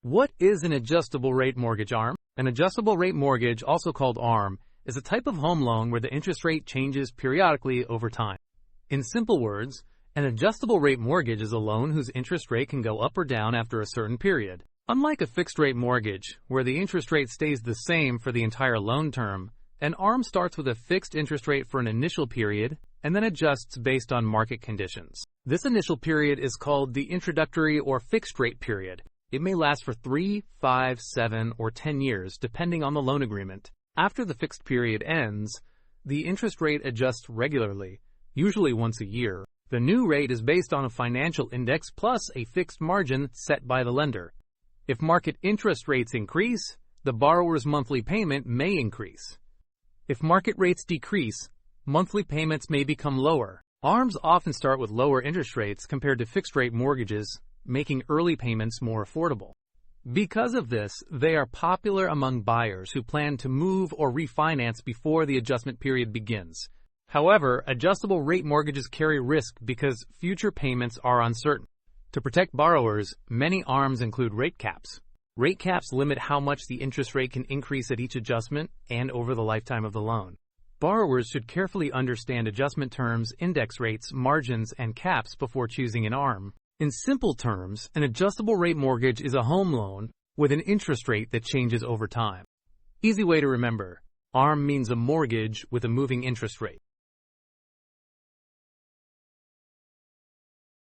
What is an adjustable rate mortgage, ARM? An adjustable rate mortgage, also called ARM, is a type of home loan where the interest rate changes periodically over time. In simple words, an adjustable rate mortgage is a loan whose interest rate can go up or down after a certain period. Unlike a fixed rate mortgage, where the interest rate stays the same for the entire loan term, an ARM starts with a fixed interest rate for an initial period and then adjusts based on market conditions. This initial period is called the introductory or fixed rate period. It may last for 3, 5, 7, or 10 years, depending on the loan agreement. After the fixed period ends, the interest rate adjusts regularly, usually once a year. The new rate is based on a financial index plus a fixed margin set by the lender. If market interest rates increase, the borrower's monthly payment may increase. If market rates decrease, monthly payments may become lower. ARMs often start with lower interest rates compared to fixed-rate mortgages, making early payments more affordable. Because of this, they are popular among buyers who plan to move or refinance before the adjustment period begins. However, adjustable rate mortgages carry risk because future payments are uncertain. To protect borrowers, many ARMs include rate caps. Rate caps limit how much the interest rate can increase at each adjustment and over the lifetime of the loan. Borrowers should carefully understand adjustment terms, index rates, margins, and caps before choosing an ARM. In simple terms, an adjustable rate mortgage is a home loan with an interest rate that changes over time. Easy way to remember: ARM means a mortgage with a moving interest rate.